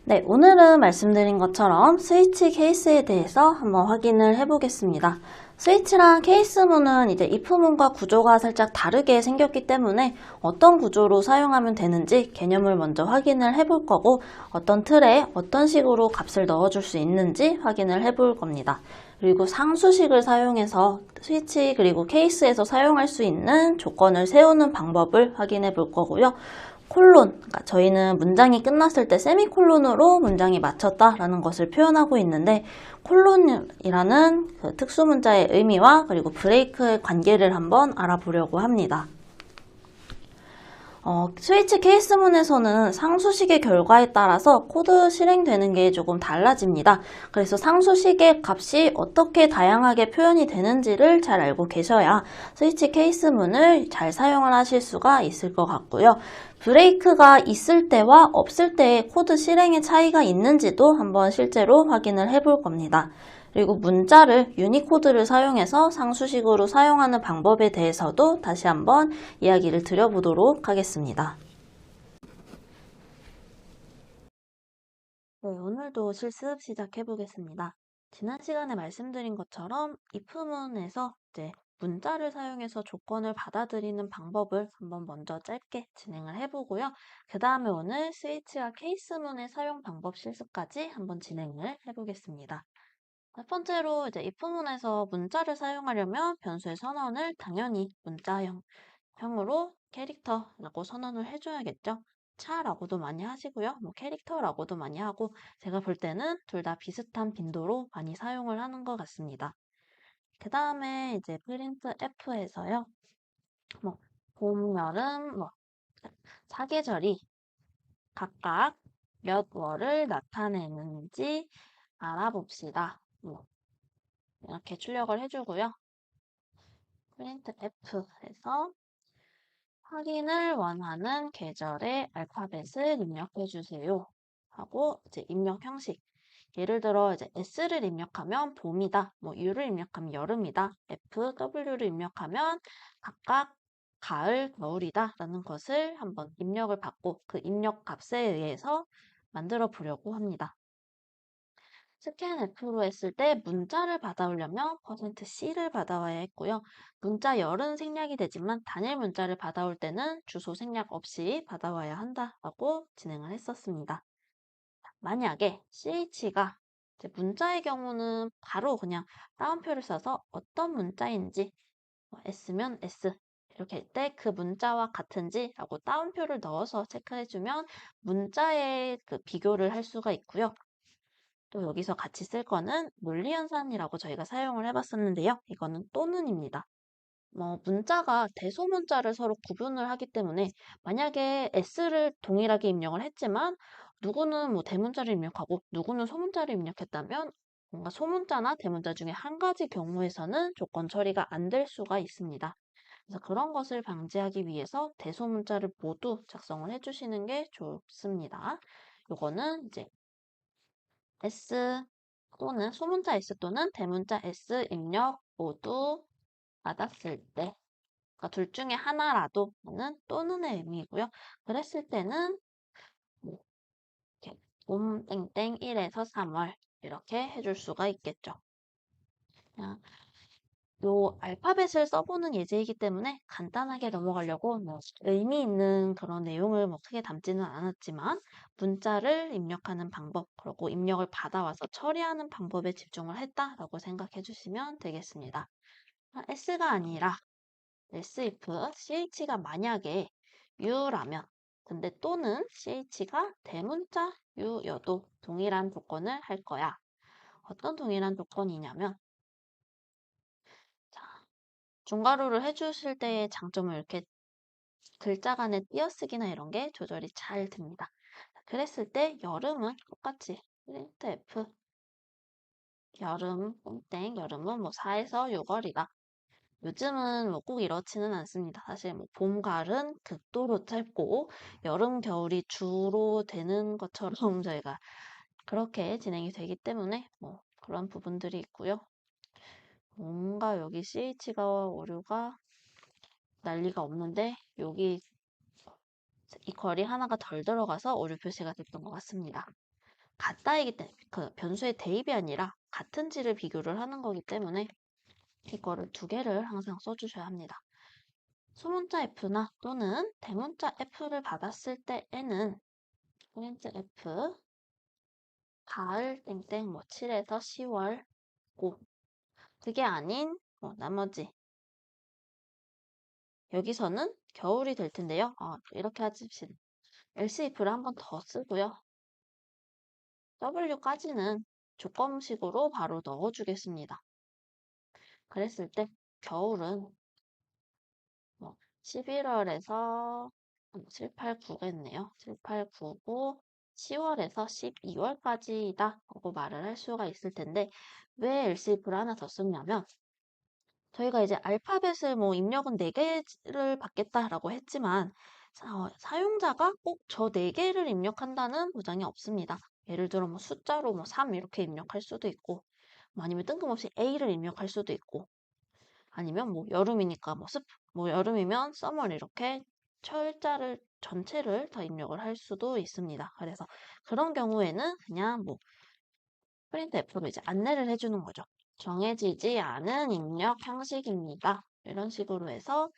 네, 오늘은 말씀드린 것처럼 스위치 케이스에 대해서 한번 확인을 해보겠습니다. 스위치랑 케이스문은 이제 if문과 구조가 살짝 다르게 생겼기 때문에 어떤 구조로 사용하면 되는지 개념을 먼저 확인을 해볼 거고, 어떤 틀에 어떤 식으로 값을 넣어줄 수 있는지 확인을 해볼 겁니다. 그리고 상수식을 사용해서 스위치 그리고 케이스에서 사용할 수 있는 조건을 세우는 방법을 확인해 볼 거고요. 콜론, 그러니까 저희는 문장이 끝났을 때 세미콜론으로 문장이 마쳤다라는 것을 표현하고 있는데, 콜론이라는 그 특수 문자의 의미와 그리고 브레이크의 관계를 한번 알아보려고 합니다. 스위치 케이스문에서는 상수식의 결과에 따라서 코드 실행되는 게 조금 달라집니다. 그래서 상수식의 값이 어떻게 다양하게 표현이 되는지를 잘 알고 계셔야 스위치 케이스문을 잘 사용을 하실 수가 있을 것 같고요. 브레이크가 있을 때와 없을 때의 코드 실행의 차이가 있는지도 한번 실제로 확인을 해볼 겁니다. 그리고 문자를 유니코드를 사용해서 상수식으로 사용하는 방법에 대해서도 다시 한번 이야기를 드려보도록 하겠습니다. 네, 오늘도 실습 시작해 보겠습니다. 지난 시간에 말씀드린 것처럼 if문에서 이제 문자를 사용해서 조건을 받아들이는 방법을 한번 먼저 짧게 진행을 해보고요. 그 다음에 오늘 스위치와 케이스문의 사용 방법 실습까지 한번 진행을 해보겠습니다. 첫 번째로 이제 if문에서 문자를 사용하려면 변수의 선언을 당연히 문자형으로 캐릭터라고 선언을 해줘야겠죠. 차라고도 많이 하시고요. 뭐 캐릭터라고도 많이 하고 제가 볼 때는 둘 다 비슷한 빈도로 많이 사용을 하는 것 같습니다. 그 다음에 이제 printf에서요. 뭐 봄, 여름, 뭐 사계절이 각각 몇 월을 나타내는지 알아봅시다. 뭐 이렇게 출력을 해주고요. printf에서 확인을 원하는 계절의 알파벳을 입력해 주세요. 하고 이제 입력 형식. 예를 들어 이제 S를 입력하면 봄이다. 뭐 U를 입력하면 여름이다. F, W를 입력하면 각각 가을, 겨울이다. 라는 것을 한번 입력을 받고 그 입력 값에 의해서 만들어 보려고 합니다. 스캔F로 했을 때 문자를 받아오려면 %C를 받아와야 했고요. 문자 열은 생략이 되지만 단일 문자를 받아올 때는 주소 생략 없이 받아와야 한다라고 진행을 했었습니다. 만약에 CH가 문자의 경우는 바로 그냥 따옴표를 써서 어떤 문자인지 S면 S 이렇게 할 때 그 문자와 같은지 라고 따옴표를 넣어서 체크해주면 문자의 그 비교를 할 수가 있고요. 또 여기서 같이 쓸 거는 논리연산이라고 저희가 사용을 해봤었는데요. 이거는 또는입니다. 문자가 대소문자를 서로 구분을 하기 때문에 만약에 S를 동일하게 입력을 했지만 누구는 뭐 대문자를 입력하고 누구는 소문자를 입력했다면 뭔가 소문자나 대문자 중에 한 가지 경우에서는 조건 처리가 안 될 수가 있습니다. 그래서 그런 것을 방지하기 위해서 대소문자를 모두 작성을 해주시는 게 좋습니다. 요거는 이제 S 또는 소문자 S 또는 대문자 S 입력 모두 받았을 때, 그러니까 둘 중에 하나라도는 또는의 의미이고요. 그랬을 때는 뭐 이렇게 봄 땡땡 1에서 3월 이렇게 해줄 수가 있겠죠. 그냥 요 알파벳을 써보는 예제이기 때문에 간단하게 넘어가려고 의미 있는 그런 내용을 크게 담지는 않았지만 문자를 입력하는 방법 그리고 입력을 받아와서 처리하는 방법에 집중을 했다라고 생각해 주시면 되겠습니다. S가 아니라 else if ch가 만약에 u라면 근데 또는 ch가 대문자 u여도 동일한 조건을 할 거야. 어떤 동일한 조건이냐면 중괄호를 해주실 때의 장점은 이렇게 글자 간의 띄어쓰기나 이런 게 조절이 잘 됩니다. 그랬을 때 여름은 똑같이 printf 여름 땡 여름은 4에서 6월이다. 요즘은 꼭 이렇지는 않습니다. 사실 봄, 가을은 극도로 짧고 여름, 겨울이 주로 되는 것처럼 저희가 그렇게 진행이 되기 때문에 그런 부분들이 있고요. 뭔가 여기 CH가 오류가 난리가 없는데 여기 이 괄이 하나가 덜 들어가서 오류 표시가 됐던 것 같습니다. 같다이기 때문에 그 변수의 대입이 아니라 같은지를 비교를 하는 거기 때문에 이거를 두 개를 항상 써주셔야 합니다. 소문자 F나 또는 대문자 F를 받았을 때에는 프린트 F 가을 땡땡 뭐 7에서 10월 고 그게 아닌 뭐 나머지 여기서는 겨울이 될 텐데요. 이렇게 하십시다. else if를 한 번 더 쓰고요. W까지는 조건식으로 바로 넣어주겠습니다. 그랬을 때 겨울은 뭐 11월에서 7, 8, 9겠네요. 7, 8, 9고 10월에서 12월까지다 라고 말을 할 수가 있을 텐데 왜 else if를 하나 더 쓰냐면 저희가 이제 알파벳을 뭐 입력은 4개를 받겠다라고 했지만 사용자가 꼭 저 4개를 입력한다는 보장이 없습니다. 예를 들어 뭐 숫자로 뭐 3 이렇게 입력할 수도 있고 뭐 아니면 뜬금없이 A를 입력할 수도 있고 아니면 뭐 여름이니까 뭐 여름이면 summer 이렇게 철자를 전체를 다 입력을 할 수도 있습니다. 그래서 그런 경우에는 그냥 뭐 프린트 F로 이제 안내를 해주는 거죠. 정해지지 않은 입력 형식입니다. 이런 식으로 해서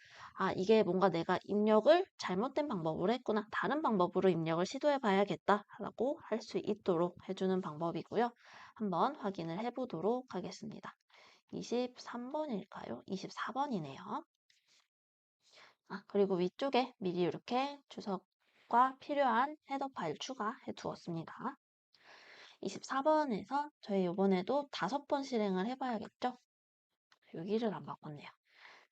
이게 뭔가 내가 입력을 잘못된 방법으로 했구나. 다른 방법으로 입력을 시도해 봐야겠다라고 할 수 있도록 해주는 방법이고요. 한번 확인을 해보도록 하겠습니다. 23번일까요? 24번이네요. 그리고 위쪽에 미리 이렇게 주석과 필요한 헤더 파일 추가해 두었습니다. 24번에서 저희 이번에도 5번 실행을 해봐야겠죠? 여기를 안 바꿨네요.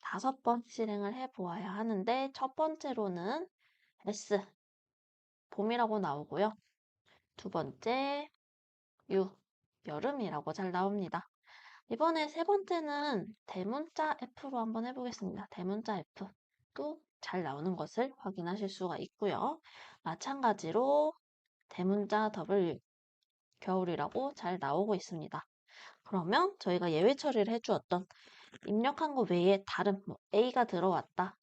5번 실행을 해보아야 하는데 첫 번째로는 S, 봄이라고 나오고요. 두 번째, U, 여름이라고 잘 나옵니다. 이번에 세 번째는 대문자 F로 한번 해보겠습니다. 대문자 F도 잘 나오는 것을 확인하실 수가 있고요. 마찬가지로 대문자 W, 겨울이라고 잘 나오고 있습니다. 그러면 저희가 예외 처리를 해주었던 입력한 거 외에 다른 뭐 A가 들어왔다.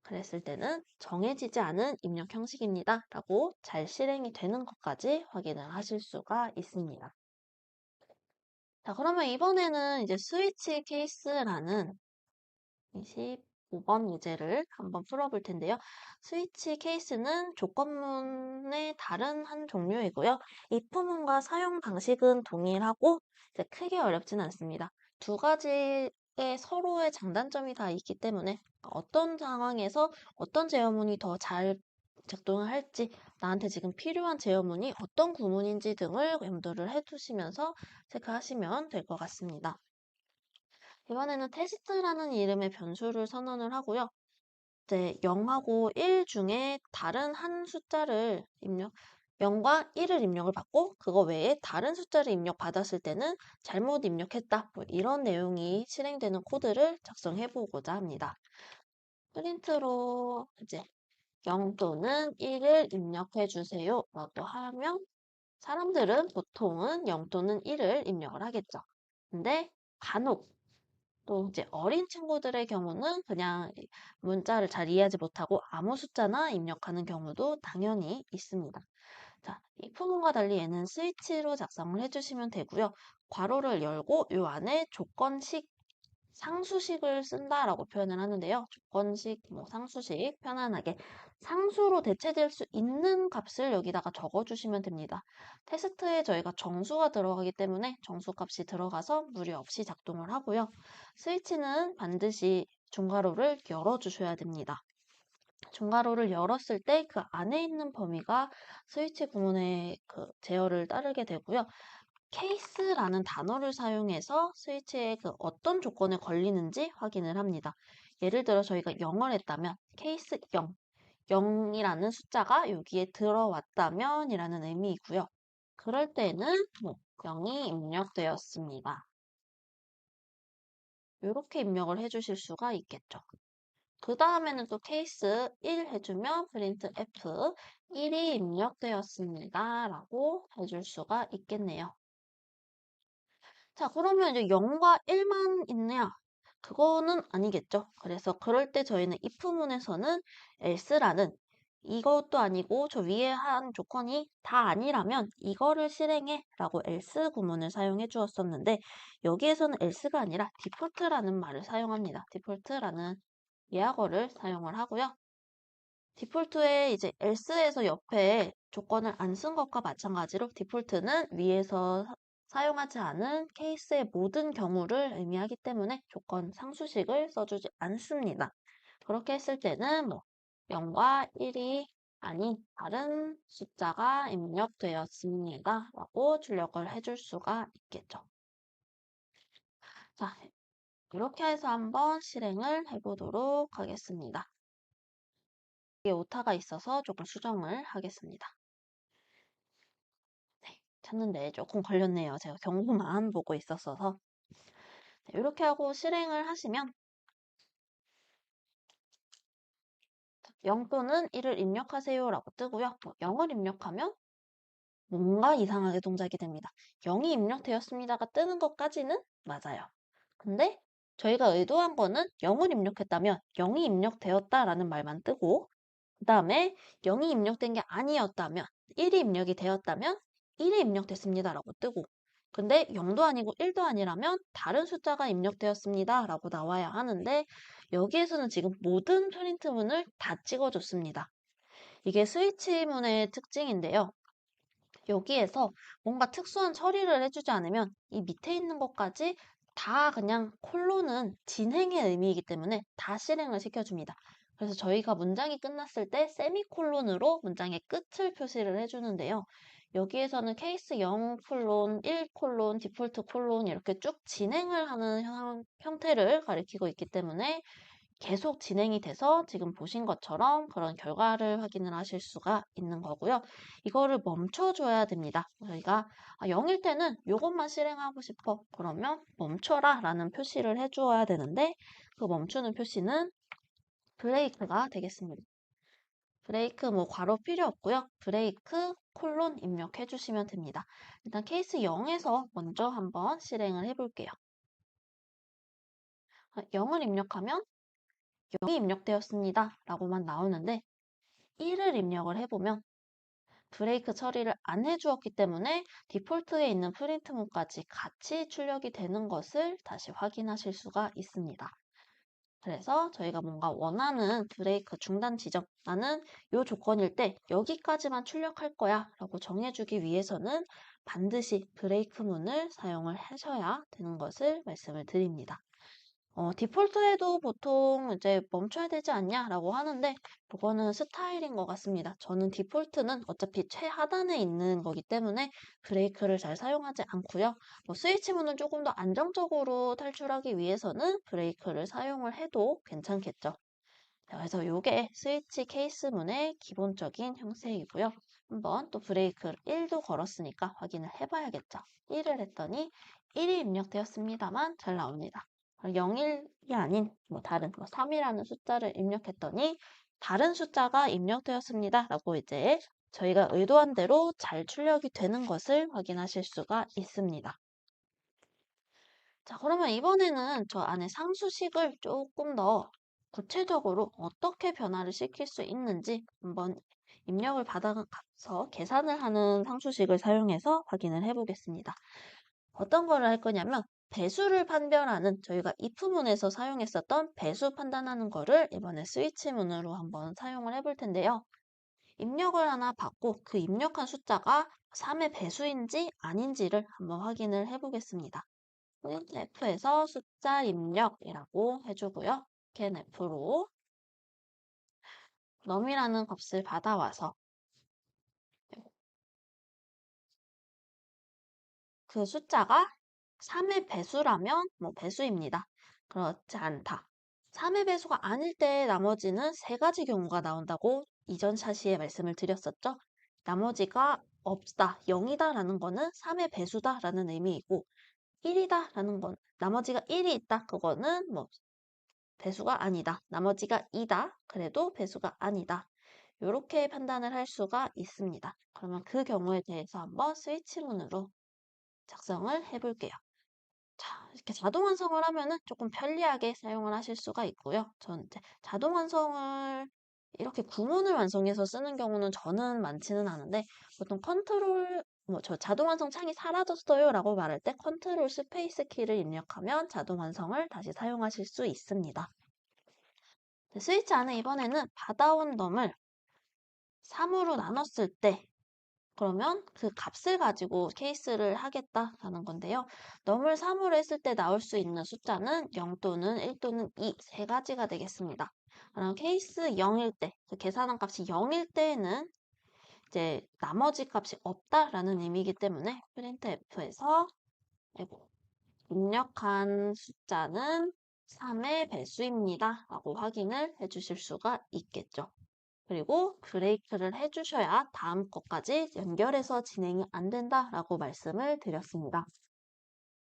그랬을 때는 정해지지 않은 입력 형식입니다. 라고 잘 실행이 되는 것까지 확인을 하실 수가 있습니다. 자, 그러면 이번에는 이제 스위치 케이스라는 25번 예제를 한번 풀어볼 텐데요. 스위치 케이스는 조건문의 다른 한 종류이고요. if문과 사용 방식은 동일하고 이제 크게 어렵진 않습니다. 두 가지의 서로의 장단점이 다 있기 때문에 어떤 상황에서 어떤 제어문이 더 잘 작동을 할지 나한테 지금 필요한 제어문이 어떤 구문인지 등을 염두를 해두시면서 체크하시면 될 것 같습니다. 이번에는 테스트라는 이름의 변수를 선언을 하고요. 이제 0하고 1 중에 다른 한 숫자를 0과 1을 입력을 받고 그거 외에 다른 숫자를 입력받았을 때는 잘못 입력했다. 뭐 이런 내용이 실행되는 코드를 작성해 보고자 합니다. 프린트로 이제 0 또는 1을 입력해 주세요 라고 하면 사람들은 보통은 0 또는 1을 입력을 하겠죠. 근데 간혹 또 이제 어린 친구들의 경우는 그냥 문자를 잘 이해하지 못하고 아무 숫자나 입력하는 경우도 당연히 있습니다. 자, 이 부분과 달리 얘는 스위치로 작성을 해주시면 되고요. 괄호를 열고 이 안에 조건식 상수식을 쓴다라고 표현을 하는데요. 조건식, 뭐 상수식 편안하게 상수로 대체될 수 있는 값을 여기다가 적어주시면 됩니다. 테스트에 저희가 정수가 들어가기 때문에 정수값이 들어가서 무리 없이 작동을 하고요. 스위치는 반드시 중괄호를 열어주셔야 됩니다. 중괄호를 열었을 때 그 안에 있는 범위가 스위치 구문의 그 제어를 따르게 되고요. 케이스라는 단어를 사용해서 스위치에 그 어떤 조건에 걸리는지 확인을 합니다. 예를 들어 저희가 0을 했다면 케이스 0, 0이라는 숫자가 여기에 들어왔다면 이라는 의미이고요. 그럴 때는 뭐 0이 입력되었습니다. 이렇게 입력을 해주실 수가 있겠죠. 그 다음에는 또 케이스 1 해주면 프린트 F 1이 입력되었습니다. 라고 해줄 수가 있겠네요. 자, 그러면 이제 0과 1만 있냐? 그거는 아니겠죠. 그래서 그럴 때 저희는 if문에서는 else라는 이것도 아니고 저 위에 한 조건이 다 아니라면 이거를 실행해 라고 else 구문을 사용해 주었었는데 여기에서는 else가 아니라 default라는 말을 사용합니다. default라는 예약어를 사용을 하고요. 디폴트에 이제 else에서 옆에 조건을 안 쓴 것과 마찬가지로 디폴트는 위에서 사용하지 않은 케이스의 모든 경우를 의미하기 때문에 조건 상수식을 써주지 않습니다. 그렇게 했을 때는 뭐 0과 1이 아닌 다른 숫자가 입력되었습니다. 라고 출력을 해줄 수가 있겠죠. 자, 이렇게 해서 한번 실행을 해보도록 하겠습니다. 이게 오타가 있어서 조금 수정을 하겠습니다. 네, 찾는데 조금 걸렸네요. 제가 경고만 보고 있었어서. 네, 이렇게 하고 실행을 하시면 0 또는 1을 입력하세요 라고 뜨고요. 0을 입력하면 뭔가 이상하게 동작이 됩니다. 0이 입력되었습니다가 뜨는 것까지는 맞아요. 근데 저희가 의도한 거는 0을 입력했다면 0이 입력되었다라는 말만 뜨고 그 다음에 0이 입력된 게 아니었다면 1이 입력이 되었다면 1이 입력됐습니다 라고 뜨고 근데 0도 아니고 1도 아니라면 다른 숫자가 입력되었습니다 라고 나와야 하는데 여기에서는 지금 모든 프린트문을 다 찍어줬습니다. 이게 스위치문의 특징인데요. 여기에서 뭔가 특수한 처리를 해주지 않으면 이 밑에 있는 것까지 다 그냥 콜론은 진행의 의미이기 때문에 다 실행을 시켜줍니다. 그래서 저희가 문장이 끝났을 때 세미콜론으로 문장의 끝을 표시를 해주는데요. 여기에서는 케이스 0 콜론, 1 콜론, 디폴트 콜론 이렇게 쭉 진행을 하는 형태를 가리키고 있기 때문에 계속 진행이 돼서 지금 보신 것처럼 그런 결과를 확인을 하실 수가 있는 거고요. 이거를 멈춰줘야 됩니다. 저희가 0일 때는 이것만 실행하고 싶어. 그러면 멈춰라 라는 표시를 해주어야 되는데 그 멈추는 표시는 브레이크가 되겠습니다. 브레이크 뭐 괄호 필요 없고요. 브레이크 콜론 입력해 주시면 됩니다. 일단 케이스 0에서 먼저 한번 실행을 해볼게요. 0을 입력하면 0이 입력되었습니다. 라고만 나오는데 1을 입력을 해보면 브레이크 처리를 안 해주었기 때문에 디폴트에 있는 프린트문까지 같이 출력이 되는 것을 다시 확인하실 수가 있습니다. 그래서 저희가 뭔가 원하는 브레이크 중단 지점, 나는 이 조건일 때 여기까지만 출력할 거야 라고 정해주기 위해서는 반드시 브레이크문을 사용을 하셔야 되는 것을 말씀을 드립니다. 디폴트에도 보통 이제 멈춰야 되지 않냐라고 하는데 그거는 스타일인 것 같습니다. 저는 디폴트는 어차피 최하단에 있는 거기 때문에 브레이크를 잘 사용하지 않고요. 스위치문은 조금 더 안정적으로 탈출하기 위해서는 브레이크를 사용을 해도 괜찮겠죠. 그래서 이게 스위치 케이스문의 기본적인 형태이고요. 한번 또 브레이크를 1도 걸었으니까 확인을 해봐야겠죠. 1을 했더니 1이 입력되었습니다만 잘 나옵니다. 0일이 아닌 다른 3이라는 숫자를 입력했더니 다른 숫자가 입력되었습니다. 라고 이제 저희가 의도한 대로 잘 출력이 되는 것을 확인하실 수가 있습니다. 자, 그러면 이번에는 저 안에 상수식을 조금 더 구체적으로 어떻게 변화를 시킬 수 있는지 한번 입력을 받아서 계산을 하는 상수식을 사용해서 확인을 해보겠습니다. 어떤 거를 할 거냐면 배수를 판별하는 저희가 if문에서 사용했었던 배수 판단하는 거를 이번에 스위치문으로 한번 사용을 해볼 텐데요. 입력을 하나 받고 그 입력한 숫자가 3의 배수인지 아닌지를 한번 확인을 해보겠습니다. F에서 숫자 입력이라고 해주고요. 캔 F로 num이라는 값을 받아와서 그 숫자가 3의 배수라면 배수입니다. 그렇지 않다. 3의 배수가 아닐 때 나머지는 세 가지 경우가 나온다고 이전 샤시에 말씀을 드렸었죠. 나머지가 없다, 0이다 라는 거는 3의 배수다 라는 의미이고 1이다 라는 건 나머지가 1이 있다. 그거는 배수가 아니다. 나머지가 2다. 그래도 배수가 아니다. 이렇게 판단을 할 수가 있습니다. 그러면 그 경우에 대해서 한번 스위치문으로 작성을 해볼게요. 자, 이렇게 자동 완성을 하면은 조금 편리하게 사용을 하실 수가 있고요. 저는 이제 자동 완성을 이렇게 구문을 완성해서 쓰는 경우는 저는 많지는 않은데 보통 컨트롤 저 자동 완성 창이 사라졌어요 라고 말할 때 컨트롤 스페이스 키를 입력하면 자동 완성을 다시 사용하실 수 있습니다. 스위치 안에 이번에는 받아온 놈을 3으로 나눴을 때 그러면 그 값을 가지고 케이스를 하겠다라는 건데요. 넘을 3으로 했을 때 나올 수 있는 숫자는 0 또는 1 또는 2 세 가지가 되겠습니다. 그럼 케이스 0일 때, 그 계산한 값이 0일 때에는 이제 나머지 값이 없다라는 의미이기 때문에 printf에서 입력한 숫자는 3의 배수입니다 라고 확인을 해주실 수가 있겠죠. 그리고 브레이크를 해주셔야 다음 것까지 연결해서 진행이 안 된다라고 말씀을 드렸습니다.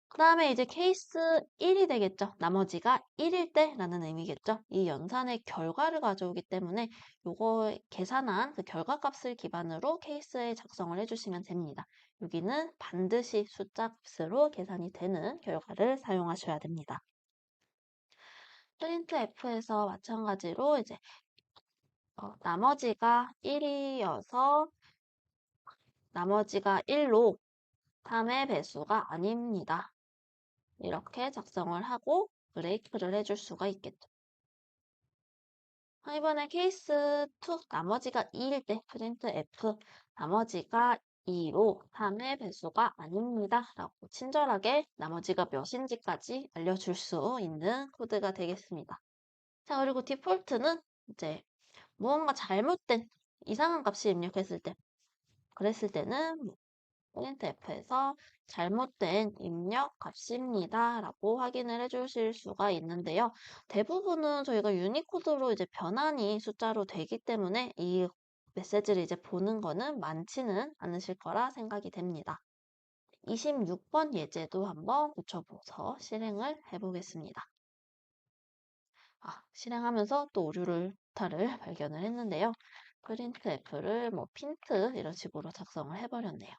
그 다음에 이제 케이스 1이 되겠죠. 나머지가 1일 때라는 의미겠죠. 이 연산의 결과를 가져오기 때문에 요거 계산한 그 결과값을 기반으로 케이스에 작성을 해주시면 됩니다. 여기는 반드시 숫자 값으로 계산이 되는 결과를 사용하셔야 됩니다. printf에서 마찬가지로 이제 나머지가 1이어서 나머지가 1로 3의 배수가 아닙니다. 이렇게 작성을 하고 브레이크를 해줄 수가 있겠죠. 이번에 케이스 2 나머지가 2일 때 printf 나머지가 2로 3의 배수가 아닙니다. 라고 친절하게 나머지가 몇인지까지 알려줄 수 있는 코드가 되겠습니다. 자, 그리고 디폴트는 이제 무언가 잘못된 이상한 값을 입력했을 때 그랬을 때는 printf에서 잘못된 입력 값입니다 라고 확인을 해주실 수가 있는데요. 대부분은 저희가 유니코드로 이제 변환이 숫자로 되기 때문에 이 메시지를 이제 보는 거는 많지는 않으실 거라 생각이 됩니다. 26번 예제도 한번 고쳐보서 실행을 해보겠습니다. 실행하면서 또 오류를 타를 발견을 했는데요. printf를 핀트 이런 식으로 작성을 해버렸네요.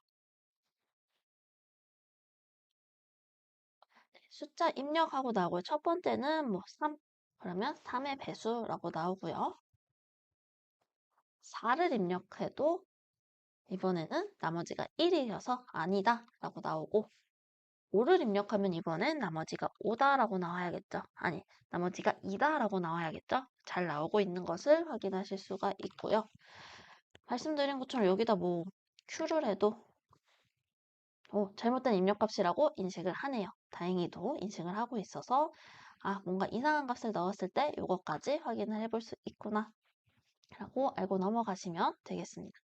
숫자 입력하고 나오고요. 첫 번째는 3, 그러면 3의 배수라고 나오고요. 4를 입력해도 이번에는 나머지가 1이어서 아니다 라고 나오고 5를 입력하면 이번엔 나머지가 5다 라고 나와야겠죠. 아니, 나머지가 2다 라고 나와야겠죠. 잘 나오고 있는 것을 확인하실 수가 있고요. 말씀드린 것처럼 여기다 Q를 해도 잘못된 입력값이라고 인식을 하네요. 다행히도 인식을 하고 있어서 뭔가 이상한 값을 넣었을 때 이것까지 확인을 해볼 수 있구나 라고 알고 넘어가시면 되겠습니다.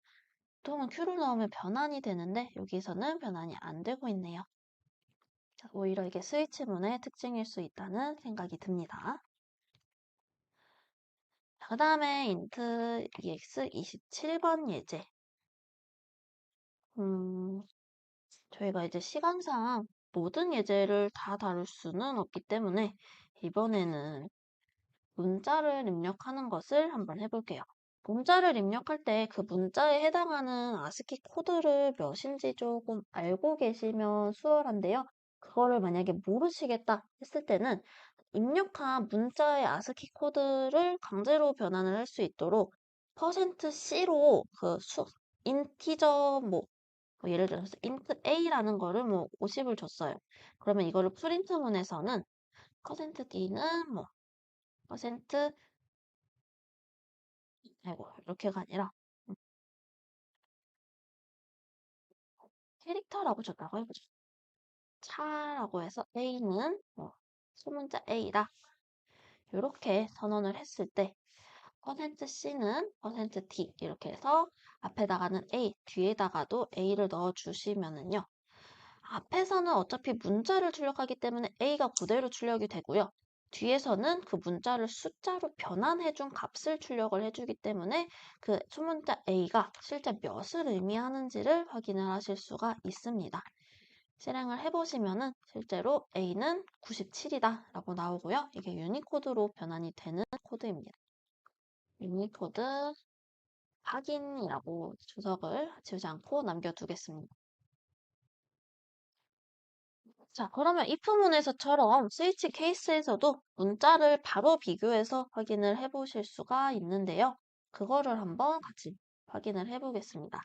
보통은 Q를 넣으면 변환이 되는데 여기서는 변환이 안 되고 있네요. 자, 오히려 이게 스위치문의 특징일 수 있다는 생각이 듭니다. 그 다음에 int ex 27번 예제. 저희가 이제 시간상 모든 예제를 다 다룰 수는 없기 때문에 이번에는 문자를 입력하는 것을 한번 해볼게요. 문자를 입력할 때 그 문자에 해당하는 아스키 코드를 몇인지 조금 알고 계시면 수월한데요. 그거를 만약에 모르시겠다 했을 때는 입력한 문자의 아스키 코드를 강제로 변환을 할 수 있도록 %C로 그 인티저 예를 들어서 int a라는 거를 50을 줬어요. 그러면 이거를 프린트문에서는 %d는 퍼센트 이렇게가 아니라 캐릭터라고 줬다고 해보죠. 차라고 해서 a는 소문자 a다. 이렇게 선언을 했을 때 %c는 %d 이렇게 해서 앞에다가는 a, 뒤에다가도 a를 넣어주시면은요. 앞에서는 어차피 문자를 출력하기 때문에 a가 그대로 출력이 되고요. 뒤에서는 그 문자를 숫자로 변환해준 값을 출력을 해주기 때문에 그 수문자 a가 실제 몇을 의미하는지를 확인을 하실 수가 있습니다. 실행을 해보시면은 실제로 a는 97이다 라고 나오고요. 이게 유니코드로 변환이 되는 코드입니다. 유니코드 확인이라고 주석을 지우지 않고 남겨두겠습니다. 자, 그러면 if문에서처럼 스위치 케이스에서도 문자를 바로 비교해서 확인을 해보실 수가 있는데요. 그거를 한번 같이 확인을 해보겠습니다.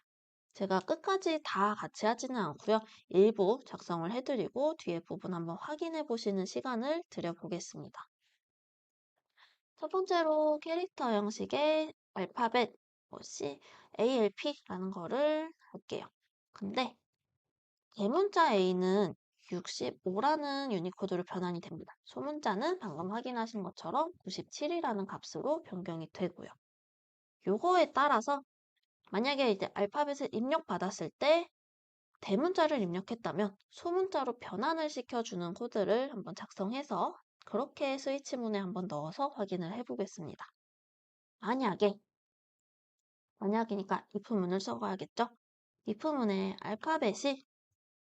제가 끝까지 다 같이 하지는 않고요. 일부 작성을 해드리고 뒤에 부분 한번 확인해 보시는 시간을 드려보겠습니다. 첫 번째로 캐릭터 형식의 알파벳 C, ALP라는 거를 할게요. 근데 대문자 A는 65라는 유니코드로 변환이 됩니다. 소문자는 방금 확인하신 것처럼 97이라는 값으로 변경이 되고요. 요거에 따라서 만약에 이제 알파벳을 입력받았을 때 대문자를 입력했다면 소문자로 변환을 시켜주는 코드를 한번 작성해서 그렇게 스위치문에 한번 넣어서 확인을 해보겠습니다. 만약이니까 if문을 써봐야겠죠? if문에 알파벳이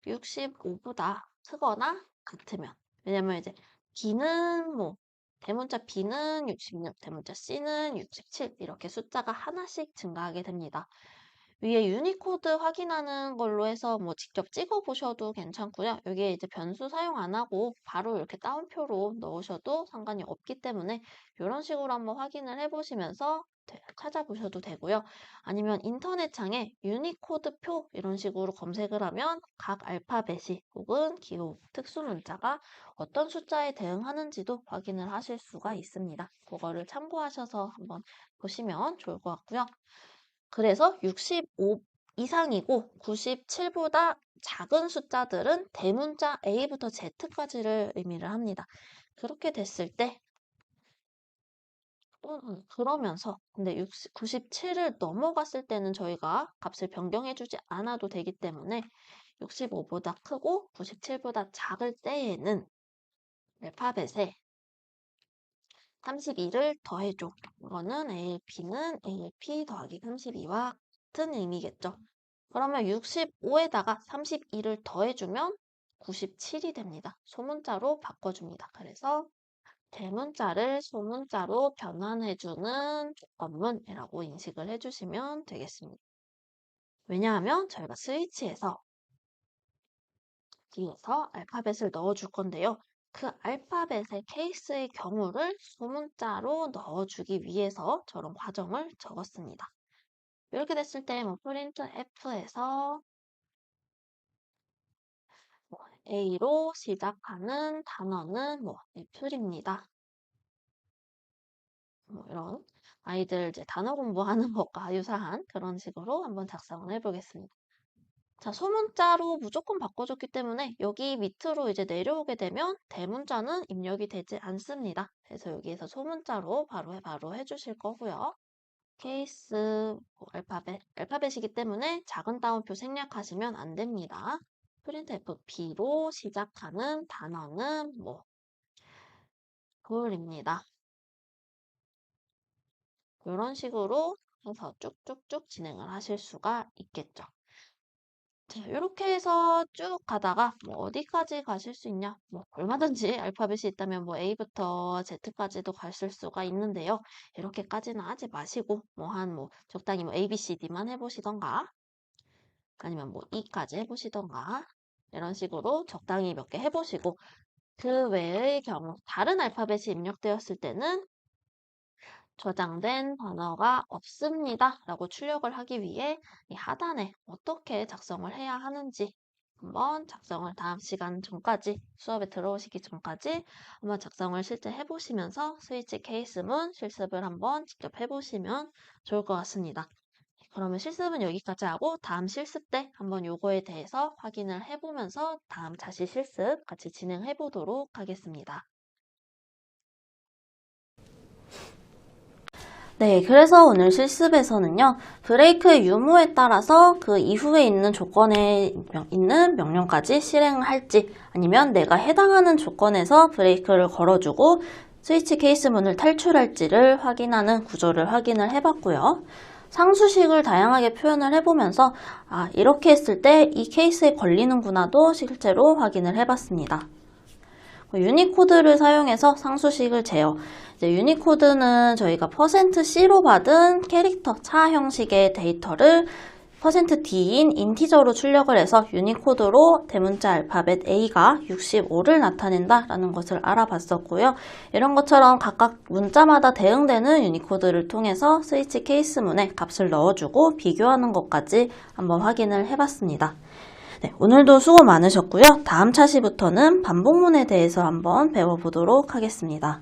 65보다 크거나 같으면, 왜냐면 이제 B는 대문자 B는 66, 대문자 C는 67 이렇게 숫자가 하나씩 증가하게 됩니다. 위에 유니코드 확인하는 걸로 해서 직접 찍어 보셔도 괜찮고요. 여기에 이제 변수 사용 안 하고 바로 이렇게 따옴표로 넣으셔도 상관이 없기 때문에 이런 식으로 한번 확인을 해보시면서 찾아보셔도 되고요. 아니면 인터넷 창에 유니코드 표 이런 식으로 검색을 하면 각 알파벳이 혹은 기호, 특수 문자가 어떤 숫자에 대응하는지도 확인을 하실 수가 있습니다. 그거를 참고하셔서 한번 보시면 좋을 것 같고요. 그래서 65 이상이고 97보다 작은 숫자들은 대문자 A부터 Z까지를 의미를 합니다. 그렇게 됐을 때 그러면서 근데 97을 넘어갔을 때는 저희가 값을 변경해주지 않아도 되기 때문에 65보다 크고 97보다 작을 때에는 알파벳에 32를 더해줘. 이거는 ALP는 ALP 더하기 32와 같은 의미겠죠. 그러면 65에다가 32를 더해주면 97이 됩니다. 소문자로 바꿔줍니다. 그래서 대문자를 소문자로 변환해주는 조건문이라고 인식을 해주시면 되겠습니다. 왜냐하면 저희가 스위치에서 뒤에서 알파벳을 넣어줄 건데요. 그 알파벳의 케이스의 경우를 소문자로 넣어주기 위해서 저런 과정을 적었습니다. 이렇게 됐을 때 프린트 F에서 A로 시작하는 단어는 애플입니다. 이런 아이들 이제 단어 공부하는 것과 유사한 그런 식으로 한번 작성을 해보겠습니다. 자, 소문자로 무조건 바꿔줬기 때문에 여기 밑으로 이제 내려오게 되면 대문자는 입력이 되지 않습니다. 그래서 여기에서 소문자로 바로 해주실 거고요. 케이스 알파벳이기 때문에 작은 따옴표 생략하시면 안 됩니다. 프린트F B로 시작하는 단어는 돌입니다. 이런 식으로 해서 쭉쭉쭉 진행을 하실 수가 있겠죠. 자, 이렇게 해서 쭉 가다가 어디까지 가실 수 있냐? 얼마든지 알파벳이 있다면 A부터 Z까지도 가실 수가 있는데요. 이렇게까지는 하지 마시고 적당히 A, B, C, D만 해보시던가 아니면 E까지 해보시던가 이런 식으로 적당히 몇 개 해보시고 그 외의 경우 다른 알파벳이 입력되었을 때는 저장된 단어가 없습니다 라고 출력을 하기 위해 이 하단에 어떻게 작성을 해야 하는지 한번 작성을 다음 시간 전까지 수업에 들어오시기 전까지 한번 작성을 실제 해보시면서 스위치 케이스문 실습을 한번 직접 해보시면 좋을 것 같습니다. 그러면 실습은 여기까지 하고 다음 실습 때 한번 요거에 대해서 확인을 해보면서 다음 자시 실습 같이 진행해 보도록 하겠습니다. 네, 그래서 오늘 실습에서는요, 브레이크의 유무에 따라서 그 이후에 있는 조건에 있는 명령까지 실행을 할지 아니면 내가 해당하는 조건에서 브레이크를 걸어주고 스위치 케이스문을 탈출할지를 확인하는 구조를 확인을 해봤고요. 상수식을 다양하게 표현을 해보면서 이렇게 했을 때 이 케이스에 걸리는구나도 실제로 확인을 해봤습니다. 유니코드를 사용해서 상수식을 제어. 이제 유니코드는 저희가 %C로 받은 캐릭터 차 형식의 데이터를 %D인 인티저로 출력을 해서 유니코드로 대문자 알파벳 A가 65를 나타낸다 라는 것을 알아봤었고요. 이런 것처럼 각각 문자마다 대응되는 유니코드를 통해서 스위치 케이스문에 값을 넣어주고 비교하는 것까지 한번 확인을 해봤습니다. 네, 오늘도 수고 많으셨고요. 다음 차시부터는 반복문에 대해서 한번 배워보도록 하겠습니다.